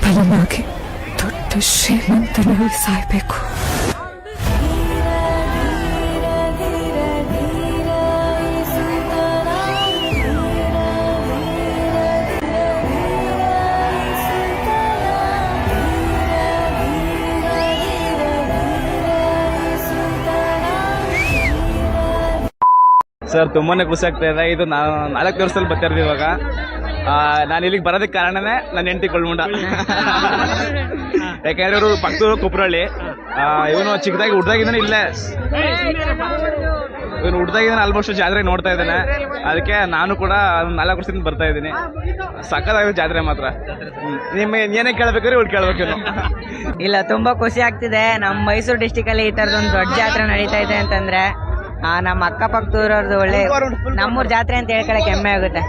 ವಿಫಲನಾಗಿ ದೊಡ್ಡ ಶ್ರೀಮಂತನಾಗಿ ಸಾಯ್ಬೇಕು. ಸರ್ ತುಂಬಾನೇ ಖುಷಿ ಆಗ್ತಾ ಇದೆ. ಇದು 4 ವರ್ಷದಲ್ಲಿ ಬರ್ತಾ ಇರೋದು. ಇವಾಗ ನಾನು ಇಲ್ಲಿಗೆ ಬರೋದಕ್ಕೆ ಕಾರಣನೇ ನನ್ನ ಹೆಂಡತಿ ಕೊಳ್ಳುಂಡ. ಯಾಕೆಂದ್ರೆ ಇವರು ಪಕ್ಕದೂರು ಕುಪ್ರಳ್ಳಿ. ಇವನು ಚಿಕ್ಕದಾಗಿ ಹುಡ್ದಾಗಿದ್ದಾನೆ ಇಲ್ಲೇ. ಇವನು ಹುಡ್ದಾಗಿದ್ದಾನೆ, ಆಲ್ಮೋಸ್ಟ್ ಜಾತ್ರೆ ನೋಡ್ತಾ ಇದ್ದಾನೆ. ಅದಕ್ಕೆ ನಾನು ಕೂಡ 4 ವರ್ಷದಿಂದ ಬರ್ತಾ ಇದ್ದೀನಿ. ಸಕ್ಕತ್ತಾಗಿದೆ ಜಾತ್ರೆ ಮಾತ್ರ. ನಿಮ್ಮ ಏನೇ ಕೇಳ್ಬೇಕಾದ್ರೆ ಇವ್ರು ಕೇಳ್ಬೇಕು. ಇಲ್ಲ, ತುಂಬಾ ಖುಷಿ ಆಗ್ತಿದೆ. ನಮ್ಮ ಮೈಸೂರು ಡಿಸ್ಟಿಕ್ ಅಲ್ಲಿ ಈ ತರದೊಂದು ದೊಡ್ಡ ಜಾತ್ರೆ ನಡೀತಾ ಇದೆ ಅಂತಂದ್ರೆ ನಮ್ಮ ಅಕ್ಕಪಕ್ಕದೂರವ್ರದ್ದು ಒಳ್ಳೆ ನಮ್ಮೂರ್ ಜಾತ್ರೆ ಅಂತ ಹೇಳ್ಕೊಳಕ್ ಹೆಮ್ಮೆ ಆಗುತ್ತೆ.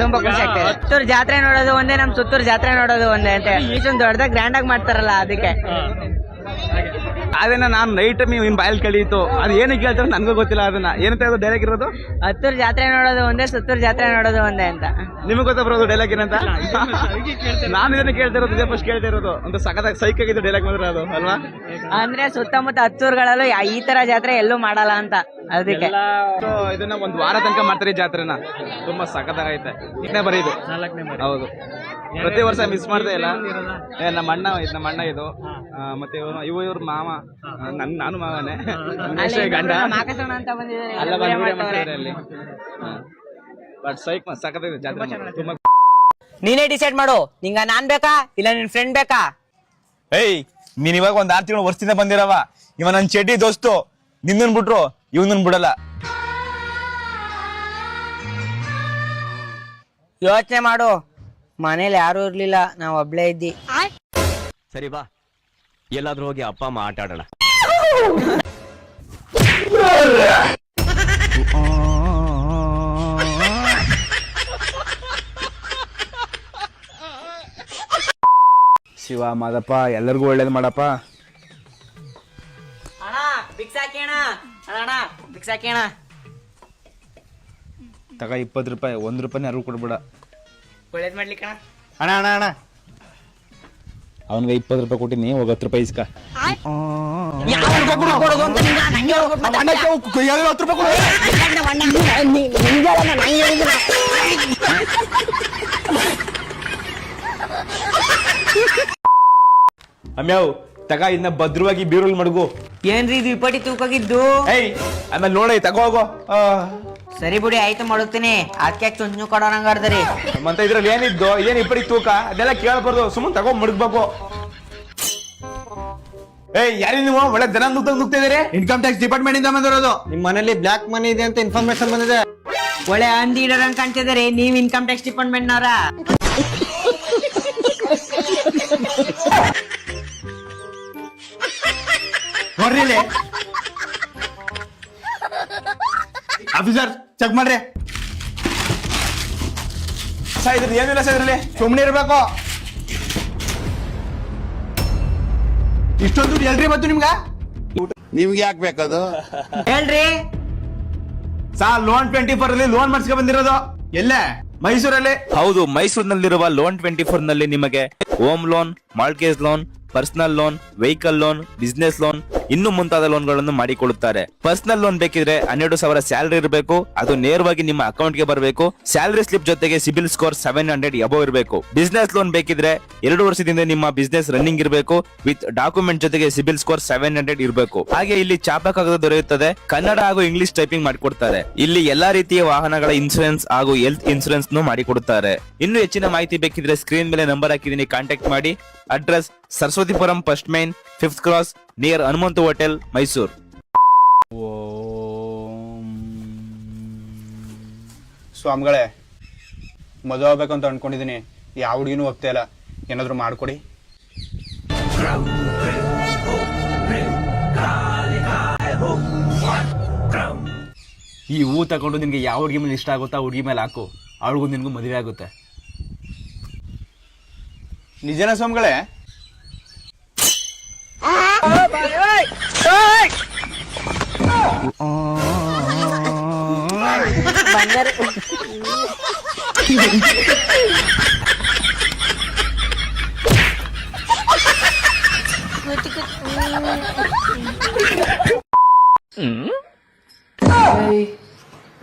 ತುಂಬಾ ಖುಷಿ ಆಗ್ತದೆ. ಸುತ್ತೂರು ಜಾತ್ರೆ ನೋಡೋದು ಒಂದೇ, ನಮ್ ಸುತ್ತೂರು ಜಾತ್ರೆ ನೋಡೋದು ಒಂದೇ ಅಂತ ಇಷ್ಟೊಂದು ದೊಡ್ಡದಾಗ ಗ್ರ್ಯಾಂಡ್ ಆಗಿ ಮಾಡ್ತಾರಲ್ಲ ಅದಕ್ಕೆ. ಅದನ್ನ ನಾನು ನೈಟ್ ನಿಮ್ ಬಾಯಲ್ಲಿ ಕಳೀತು. ಅದು ಏನಕ್ಕೆ ಹೇಳ್ತಾರೆ ನನಗೂ ಗೊತ್ತಿಲ್ಲ. ಅದನ್ನ ಏನಂತ ಹೇಳೋದು ಡೈಲಾಗ್ ಇರೋದು? ಹತ್ತೂರು ಜಾತ್ರೆ ನೋಡೋದು ಒಂದೇ, ಸುತ್ತೂರು ಜಾತ್ರೆ ನೋಡೋದು ಒಂದೇ ಅಂತ. ನಿಮಗೆ ಗೊತ್ತಾ ಬರೋದು ಡೈಲಾಗ್ ಏನಂತ? ನಾನು ಇದನ್ನ ಕೇಳ್ತಿರೋದು, ಇದೇ ಫಸ್ಟ್ ಕೇಳ್ತಾ ಇರೋದು. ಒಂದು ಸಖತ್ ಸೈಕ್ ಆಗಿದ್ದು ಡೈಲಾಗ್ ಮಾತ್ರ ಅದು ಅಲ್ವಾ? ಅಂದ್ರೆ ಸುತ್ತಮುತ್ತ ಹತ್ತೂರುಗಳಲ್ಲೂ ಈ ತರ ಜಾತ್ರೆ ಎಲ್ಲೂ ಮಾಡಲ್ಲ ಅಂತ ಅದಕ್ಕೆ. ಇದನ್ನ ಒಂದ್ ವಾರ ತನಕ ಮಾಡ್ತಾರೆ ಈ ಜಾತ್ರೆನ. ತುಂಬಾ ಸಖತ್ತಾಗೈತೆ. ಇದನ್ನೇ ಬರೀದು. ಹೌದು, ಪ್ರತಿ ವರ್ಷ ಮಿಸ್ ಮಾಡ್ತಾ ಇಲ್ಲ. ನಮ್ಮ ಅಣ್ಣ ಇದು ಮತ್ತೆ ಇವ್ರ ಮಾಮ, ನಾನು ಮಾವನೇ. ಗಂಡ ಅಲ್ಲ ಮಾಡ್ತಾರೆ ಅಲ್ಲಿ. ಬಟ್ ಸೈಕ್ ಸಖತ್ತಾಗಿದೆ ಜಾತ್ರೆ ತುಂಬಾ. ನೀನೇ ಡಿಸೈಡ್ ಮಾಡು, ನಿಂಗ ನಾನ್ ಬೇಕಾ ಇಲ್ಲ ನಿನ್ ಫ್ರೆಂಡ್ ಬೇಕಾ? ಏಯ್, ನೀನ್ ಇವಾಗ ಒಂದ್ 6 ತಿಂಗಳು ವರ್ಷದಿಂದ ಬಂದಿರವ. ಇವ ನನ್ ಚಡ್ಡಿ ದೋಸ್ತು. ನಿನ್ನನ್ ಬಿಟ್ರು ಇವನನ್ ಬಿಡಲ್ಲ. ಯೋಚನೆ ಮಾಡು, ಮನೇಲಿ ಯಾರು ಇರ್ಲಿಲ್ಲ, ನಾವ್ ಒಬ್ಳೇ ಇದ್ದಿ. ಸರಿ ಬಾ, ಎಲ್ಲಾದ್ರೂ ಹೋಗಿ ಅಪ್ಪ ಅಮ್ಮ ಆಟ ಆಡೋಣ. ಶಿವ ಮಾದಪ್ಪ ಎಲ್ಲರಿಗೂ ಒಳ್ಳೇದು ಮಾಡಪ್ಪ. ಅಣ್ಣ ಬಿಕ್ಸಾಕಿ ಅಣ್ಣ, ಅಣ್ಣ ಬಿಕ್ಸಾಕಿ ಅಣ್ಣ. ತಗ 20 ರೂಪಾಯಿ, 1 ರೂಪಾಯಿ ಯಾರು ಕೊಡ್ಬೇಡ. ಒಳ್ಳೇದ್ ಮಾಡ್ಲಿಕ್ಕ ಅಣ್ಣ ಅಣ್ಣ ಅಣ್ಣ ಅವನ್ಗೆ 20 ರೂಪಾಯಿ ಕೊಟ್ಟಿನಿ, ಹೋಗಿ 10 ರೂಪಾಯಿ ಇಸ್ಕ. 10 ಅಮ್ಯಾವ್ ತಗ, ಇನ್ನ ಭದ್ರವಾಗಿ ಬೀರುಲ್ ಮಡಗು. ಏನ್ರಿ ಇದು ಇಪ್ಪಟಿ ತೂಕಾಗಿದ್ದು? ಏಯ್ ಆಮೇಲೆ ನೋಡ ತಗೋ ಹೋಗೋ. ಸರಿ ಬಿಡಿ, ಆಯ್ತು ಮಾಡುತ್ತೀನಿ. ಅದಕ್ಕೆ ಚುಂಚು ಕೊಡೋರಂಗಾರ್ದರಿ. ಮತ್ತೆ ಇದ್ರಲ್ಲಿ ಏನಿದ್ದು, ಏನ್ ಇಪ್ಪಡಿ ತೂಕ ಅದೆಲ್ಲ ಕೇಳಬಾರ್ದು. ಸುಮ್ಮನೆ ತಗೋ ಮಡಗ್ಬೇಕು. ಏಯ್ ಯಾರಿ ನೀವು ಒಳ್ಳೆ ದನ ನುಗ್ತಾ ಇದೀರಿ? ಇನ್ಕಮ್ ಟ್ಯಾಕ್ಸ್ ಡಿಪಾರ್ಟ್ಮೆಂಟ್ ಇಂದ ಬಂದಿರೋದು. ನಿಮ್ ಮನೇಲಿ ಬ್ಲಾಕ್ ಮನಿ ಇದೆ ಅಂತ ಇನ್ಫಾರ್ಮೇಶನ್ ಬಂದಿದೆ. ಒಳ್ಳೆ ಅಂದಿ ಇಡೋರಂಗ್ ಕಾಣ್ತಿದಾರೆ. ನೀವ್ ಇನ್ಕಮ್ ಟ್ಯಾಕ್ಸ್ ಡಿಪಾರ್ಟ್ಮೆಂಟ್ ನವರ? ನೋಡ್ರಿ ಇಲ್ಲಿ ಆಫೀಸರ್, ಚೆಕ್ ಮಾಡ್ರಿ. ಇದ್ರಲ್ಲಿ ಏನಿಲ್ಲ ಸರ್, ಇದ್ರಲ್ಲಿ ಸುಮ್ನೆ ಇರ್ಬೇಕು. ಇಷ್ಟೊಂದು ದುಡ್ಡು ಎಲ್ರಿ ಬಂತು ನಿಮ್ಗ? ನಿಮ್ಗೆ ಯಾಕೆ ಬೇಕದು? ಹೇಳ್ರಿ. ಲೋನ್ 24 ಅಲ್ಲಿ ಲೋನ್ ಮಾಡಿಸ್ಕೊಂಡ್ ಬಂದಿರೋದು. ಎಲ್ಲೇ? ಮೈಸೂರಲ್ಲಿ. ಹೌದು, ಮೈಸೂರಿನಲ್ಲಿರುವ ಲೋನ್ 24 ನಲ್ಲಿ ನಿಮಗೆ home loan, mortgage loan, personal loan, vehicle loan, business loan ಇನ್ನು ಮುಂತಾದ ಲೋನ್ಗಳನ್ನು ಮಾಡಿಕೊಡುತ್ತಾರೆ. ಪರ್ಸನಲ್ ಲೋನ್ ಬೇಕಿದ್ರೆ 12,000 ಸ್ಯಾಲರಿ ಇರಬೇಕು. ಅದು ನೇರವಾಗಿ ನಿಮ್ಮ ಅಕೌಂಟ್ ಗೆ ಬರಬೇಕು. ಸ್ಯಾಲರಿ ಸ್ಲಿಪ್ ಜೊತೆಗೆ ಸಿಬಿಲ್ ಸ್ಕೋರ್ 700 ಅಬೋ ಇರಬೇಕು. ಬಿಸಿನೆಸ್ ಲೋನ್ ಬೇಕಿದ್ರೆ 2 ವರ್ಷದಿಂದ ನಿಮ್ಮ ಬಿಸಿನೆಸ್ ರನ್ನಿಂಗ್ ಇರಬೇಕು. ವಿತ್ ಡಾಕ್ಯುಮೆಂಟ್ ಜೊತೆಗೆ ಸಿಬಿಲ್ ಸ್ಕೋರ್ 700 ಇರಬೇಕು. ಹಾಗೆ ಇಲ್ಲಿ ಚಾಪಾ ಕಾಗದ ದೊರೆಯುತ್ತದೆ. ಕನ್ನಡ ಹಾಗೂ ಇಂಗ್ಲಿಷ್ ಟೈಪಿಂಗ್ ಮಾಡಿಕೊಡ್ತಾರೆ. ಇಲ್ಲಿ ಎಲ್ಲಾ ರೀತಿಯ ವಾಹನಗಳ ಇನ್ಸೂರೆನ್ಸ್ ಹಾಗೂ ಹೆಲ್ತ್ ಇನ್ಸೂರೆನ್ಸ್ ಮಾಡಿಕೊಡುತ್ತಾರೆ. ಇನ್ನು ಹೆಚ್ಚಿನ ಮಾಹಿತಿ ಬೇಕಿದ್ರೆ ಸ್ಕ್ರೀನ್ ಮೇಲೆ ನಂಬರ್ ಹಾಕಿದೀನಿ, ಕಾಂಟ್ಯಾಕ್ಟ್ ಮಾಡಿ. Address Saraswathipuram first main 5th cross near Hanumanthu hotel, Mysuru. ಸ್ವಾಮಿಗಳೇ, ಮದುವೆ ಆಗ್ಬೇಕು ಅಂತ ಅನ್ಕೊಂಡಿದೀನಿ. ಯಾವ ಹುಡುಗಿನೂ ಹೋಗ್ತಾ ಇಲ್ಲ. ಏನಾದ್ರು ಮಾಡ್ಕೊಡಿ. ಈ ಹೂ ತಗೊಂಡು ನಿನ್ಗೆ ಯಾವ ಹುಡುಗಿ ಮೇಲೆ ಇಷ್ಟ ಆಗುತ್ತಾ ಹುಡುಗಿ ಮೇಲೆ ಹಾಕು. ಅವಳಿಗೂ ನಿನ್ಗೂ ಮದುವೆ ಆಗುತ್ತೆ. ನಿಜನ ಸ್ವಾಮಿಗಳೇ?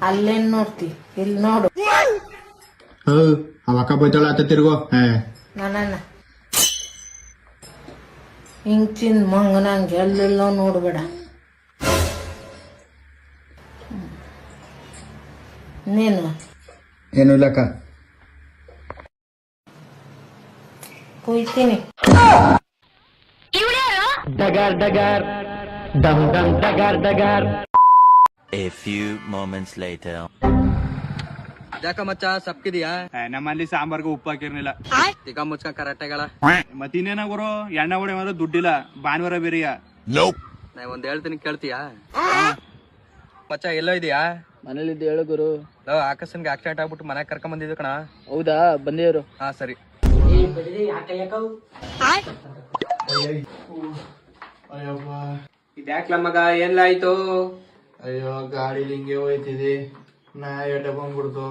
ಅಲ್ಲೇನ್ ನೋಡ್ತಿ ಇಲ್ಲಿ ನೋಡು ಅವಕ್ಕ ಬೈತಾಳ ಆತ ತಿರ್ಗೋ ನನ್ನ ಹಿಂಗ್ ತಿಂದ್ ಮಂಗನಂಗೆ ಎಲ್ಲೆಲ್ಲೋ ನೋಡ್ಬೇಡ ನೀನು ಏನು ಇಲ್ಲಕ್ಕ ಕೊಯ್ತೀನಿ A few moments later. ಯಾಕ ಮಚ್ಚ ಸಪ್ಕಿದ್ಯಾ ನಮ್ಮಲ್ಲಿ ಸಾಂಬಾರ್ಗೆ ಉಪ್ಪು ಹಾಕಿರ್ನಿಲ್ಲ ತಿಕ್ಕ ಮುಚ್ಕ ಕರೆಕ್ಟಾಗಲ್ಲ ಮತ್ತಿನ್ನೇನ ಗುರು ಎಣ್ಣೆ ಹೊಡೆ ಮಾತ್ರ ದುಡ್ಡಿಲ್ಲ ಭಾನುವಾರ ಬೇರೆಯಾ ನಾ ಒಂದ್ ಹೇಳ್ತೀನಿ ಕೇಳ್ತೀಯಾ ಮಚ್ಚ ಎಲ್ಲೋ ಇದೀಯಾ ಮನೇಲಿದ್ದು ಹೇಳು ಗುರು. ನಾವು ಆಕಾಶನ್ಗೆ ಆಕ್ಸಿಡೆಂಟ್ ಆಗ್ಬಿಟ್ಟು ಮನೆಗೆ ಕರ್ಕೊಂಡ್ ಬಂದಿದ್ದು ಕಣ. ಹೌದಾ, ಬಂದೇವ್ರು. ಹಾ ಸರಿ. ಇದ್ಯಾಕ್ಲ ಮಗ ಏನ್ಲ ಆಯ್ತು? ಅಯ್ಯೋ ಗಾಡಿಲಿ ಹಿಂಗೆ ಹೋಯ್ತಿದೆ, ನಾ ಎಟ ಬಂದ್ಬಿಡ್ತು,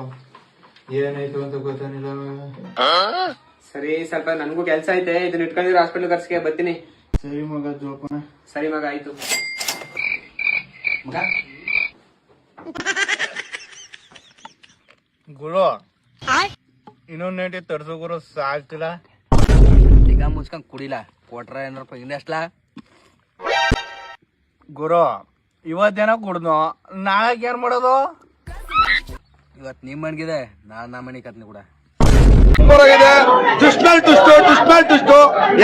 ಏನಾಯ್ತು ಅಂತ ಗೊತ್ತಾನಿಲ್ಲ. ಸರಿ, ಸ್ವಲ್ಪ ನನ್ಗೂ ಕೆಲ್ಸ ಐತೆ, ಇದನ್ನ ಇಟ್ಕೊಂಡಿರೋ ಹಾಸ್ಪಿಟಲ್ ಕರ್ಸ್ಕೆ ಬರ್ತೀನಿ. ಸರಿ ಮಗ, ಜೋಪಾನ. ಸರಿ ಮಗ, ಆಯ್ತು ಮಗ. ಗುರು ಇನ್ನೊಂದ್ ನೈಟಿ ತರ್ಸು ಗುರು, ಸಾಕ್ತಿಲ್ಲ. ಈಗ ಮುಚ್ಕೊಂಡ್ ಕುಡಿಲ ಕೊಟ್ರ ಏನಾರಪ್ಪ ಇನ್ನೆಷ್ಟಲ ಗುರು. ಇವತ್ತೇನೋ ಕುಡ್ದು ನಾಳೆ ಏನ್ ಮಾಡೋದು? ಇವತ್ ನಿಮ್ ಮಣ್ಗಿದೆ, ನಾನ್ ನಮ್ಮ ಮನೆ ಕತ್ನಿ ಕೂಡ.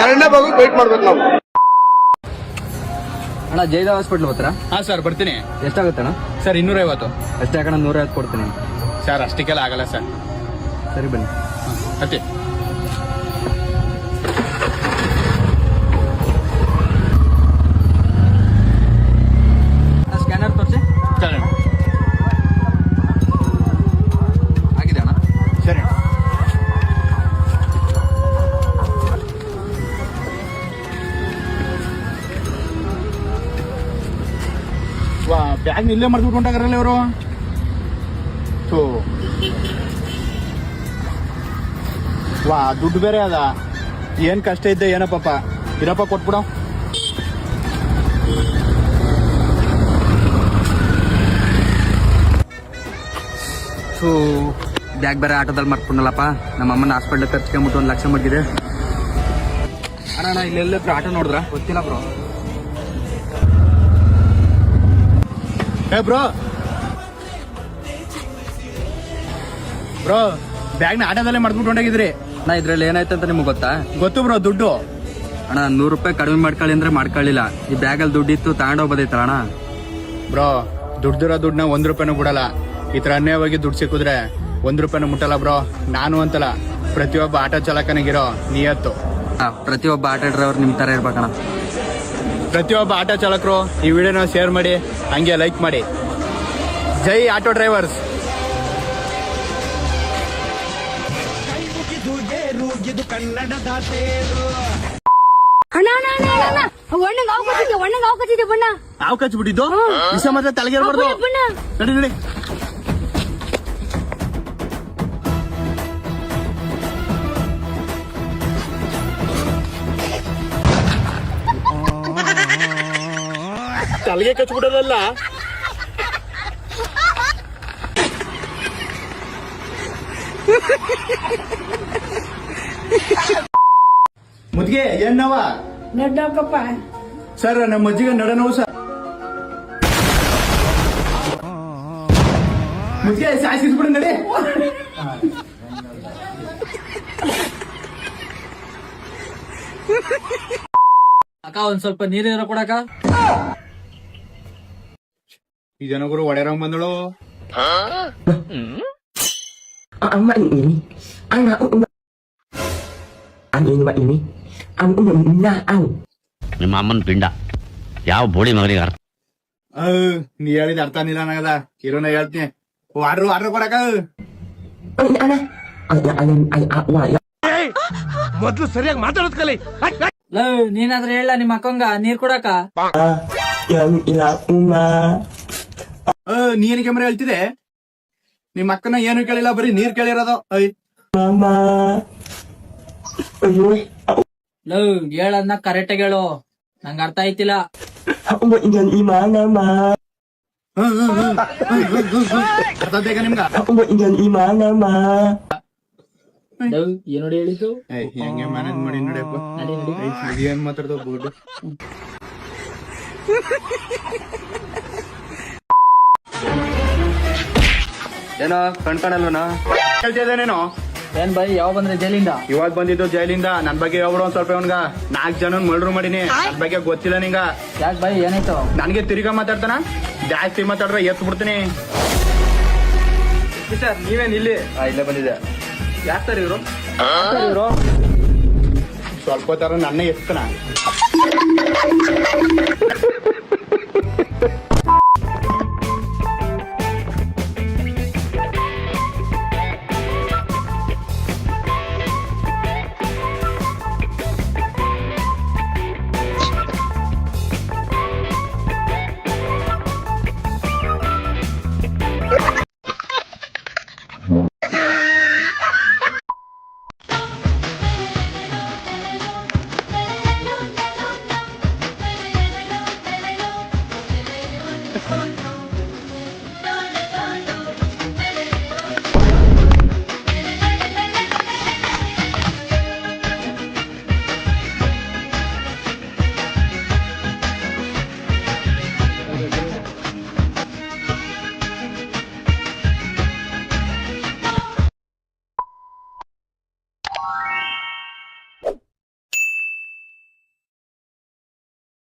ಎರಡನೇ ಭಾಗ ವೇಟ್ ಮಾಡ್ಬೇಕು ನಾವು. ಅಣ್ಣ ಜೈದ ಹಾಸ್ಪಿಟ್ಲ್ ಬರ್ತಾರಾ? ಹಾ ಸರ್, ಬರ್ತೀನಿ. ಎಷ್ಟಾಗುತ್ತೆ ಅಣ್ಣ? ಸರ್ 250. ಅಷ್ಟೇ ಕಣ, 150 ಕೊಡ್ತೀನಿ. ಸರ್ ಅಷ್ಟಕ್ಕೆಲ್ಲ ಆಗಲ್ಲ ಸರ್. ಸರಿ ಬನ್ನಿ. ಅಷ್ಟೇ. ಸ್ಕ್ಯಾನರ್ ತೋರಿಸಿ. ಸರಿ ಆಗಿದೆ ಅಣ್ಣ. ಸರಿ. ವಾ, ಬ್ಯಾಗ್ ಇಲ್ಲೇ ಮರ್ದ್ಬಿಟ್ಟು ಹೊಂಟಾಗಾರಲ್ಲ ಇವರು. ವಾ, ದುಡ್ಡು ಬೇರೆ ಅದ. ಏನ್ ಕಷ್ಟ ಇದ್ದೆ ಏನೋ ಪಾಪ. ಇರಪ್ಪ, ಕೊಟ್ಬಿಡ. ಬ್ಯಾಗ್ ಬೇರೆ ಆಟೋದಲ್ಲಿ ಮರ್ಕೊಂಡಲ್ಲಪ್ಪ. ನಮ್ಮ ಅಮ್ಮನ ಹಾಸ್ಪಿಟ್ಲ್ ಖರ್ಚ್ಕೊಂಬಿಟ್ಟು 1 ಲಕ್ಷ ಮಗ್ಗಿದೆ. ಅಣ್ಣ ಇಲ್ಲೆಲ್ಲ ಆಟೋ ನೋಡಿದ್ರ? ಗೊತ್ತಿಲ್ಲ ಬ್ರೋ. ಬ್ರೋ ಬ್ರೋ, ಬ್ಯಾಗ್ನ ಆಟೋದಲ್ಲೇ ಮರ್ದ್ಬಿಟ್ಟು ಹೊಂಟಾಗಿದ್ರಿ. ನಾ ಇದ್ರಲ್ಲಿ ಏನಾಯ್ತು ಅಂತ ನಿಮ್ಗೆ ಗೊತ್ತಾ? ಗೊತ್ತು ಬ್ರೋ, ದುಡ್ಡು. ಅಣ್ಣ 100 ರೂಪಾಯಿ ಕಡಿಮೆ ಮಾಡ್ಕೊಳ್ಳಿ ಅಂದ್ರೆ ಮಾಡ್ಕೊಳ್ಳಿಲ್ಲ. ಈ ಬ್ಯಾಗಲ್ಲಿ ದುಡ್ಡಿತ್ತು, ತಗೊಂಡೋಗ್ಬೋದೈತಲ್ಲ ಅಣ್ಣ. ಬ್ರೋ, ದುಡ್ಡಿರೋ ದುಡ್ಡನ್ನ 1 ರೂಪಾಯಿನೂ ಬಿಡಲ್ಲ. ಈ ತರ ಅನ್ಯಾಯವಾಗಿ ದುಡ್ಡು ಸಿಕ್ಕಿದ್ರೆ 1 ರೂಪಾಯಿನೂ ಮುಟ್ಟಲ್ಲ ಬ್ರೋ. ನಾನು ಅಂತಲ್ಲ, ಪ್ರತಿಯೊಬ್ಬ ಆಟೋ ಚಾಲಕನಿಗಿರೋ ನಿಯತ್ತು. ಪ್ರತಿಯೊಬ್ಬ ಆಟೋ ಡ್ರೈವರ್ ನಿಮ್ ತರ ಇರ್ಬೇಕಣ್ಣ. ಪ್ರತಿಯೊಬ್ಬ ಆಟೋ ಚಾಲಕರು ಈ ವಿಡಿಯೋನ ಶೇರ್ ಮಾಡಿ, ಹಂಗೆ ಲೈಕ್ ಮಾಡಿ. ಜೈ ಆಟೋ ಡ್ರೈವರ್ಸ್. ಹಾವು ಕಚ್ಬಿಟ್ಟಿದ್ದು ವಿಷ ಮಾತ್ರ ತಲೆಗೆ ಇರ್ಬಾರ್ದು. ನಡಿ ನಡಿ. ತಲೆಗೆ ಕಚ್ಬಿಡೋದಲ್ಲ. ಮುದ್ಗೆ ಏನವ? ನಡ್ಡೋಕಪ್ಪ. ಸರ್, ನಮ್ಮ ಅಜ್ಜಿಗೆ ನಡ ನೋವು ಸರ್. ಮುದ್ಗೆ ಸಾಯಿಸ್ಬಿಡಿ, ನಡಿ. ಅಕ್ಕ, ಒಂದ್ ಸ್ವಲ್ಪ ನೀರಿನ ಕೊಡಕ. ಈ ಜನಗಳು ಒಡೆರಂಗ್ ಬಂದಳು. ನಿಮ್ಮ ಅಮ್ಮನ ಪಿಂಡ ಯಾವ ಬೋಳಿ ಮಗನಿಗೆ ಅರ್ಥ. ನೀ ಹೇಳಿದ ಅರ್ಥ ನಿಲ್ಲ ನನಗದ. ಇರೋನ ಹೇಳ್ತೀನಿ. ವಾಡ್ರು ಕೊಡಕ. ಮೊದ್ಲು ಸರಿಯಾಗಿ ಮಾತಾಡೋದ್ ಕಲಿ. ನೀನಾದ್ರೆ ಹೇಳ ನಿಮ್ಮ ಅಕ್ಕಂಗ ನೀರ್ ಕೊಡಕ. ನೀನ್ ಕ್ಯಾಮ್ರಾ ಹೇಳ್ತಿದೆ. ನಿಮ್ಮ ಅಕ್ಕನ ಏನು ಕೇಳಿಲ್ಲ, ಬರೀ ನೀರ್ ಕೇಳಿರೋದು. ಹೇಳನ್ನ ಕರೆಕ್ಟ್ ಹೇಳು. ನಂಗೆ ಅರ್ಥ ಆಯ್ತಿಲ್ಲ. ಅರ್ಥಾತ್ ಈಗ ನಿಮ್ಗ ಏನ್ ನೋಡಿ ಹೇಳಿದ್ದು? ಹೆಂಗೆ ಮ್ಯಾನೇಜ್ ಮಾಡಿ ನೋಡಿಯಪ್ಪ. ಏನ್ ಮಾತಾಡ್ತಾವ ಬೋರ್ಡ್. ಏನೋ ಕಣ್ಕಾಣಲ್ವನಾ? ಹೇಳ್ತಿದ್ದೆ ನೀನು ಏನ್ ಬೈ ಯಾವ ಬಂದ್ರೆ ಜೈಲಿಂದ? ಇವಾಗ ಬಂದಿದ್ದು ಜೈಲಿಂದ. ನನ್ ಬಗ್ಗೆ ಹೇಳ್ಬಿಡು ಒಂದ್ ಸ್ವಲ್ಪ. ಇವನ್ಗ 4 ಜನ ಮರ್ಡರ್ ಮಾಡೀನಿ. ನನ್ ಬಗ್ಗೆ ಗೊತ್ತಿಲ್ಲ ನಿಂಗ. ಯಾಕೆ ಬೈ ಏನಾಯ್ತು? ನನ್ಗೆ ತಿರ್ಗಾ ಮಾತಾಡ್ತಾನ. ಜಾಸ್ತಿ ಮಾತಾಡ್ರೆ ಎತ್ತು ಬಿಡ್ತೀನಿ. ಸರ್ ನೀವೇನ್ ಇಲ್ಲಿ? ಇಲ್ಲೇ ಬಂದಿದೆ. ಯಾಕೆ ಸರ್ ಇವರು? ಸ್ವಲ್ಪ ತರ ನನ್ನೇ ಎತ್ತನ.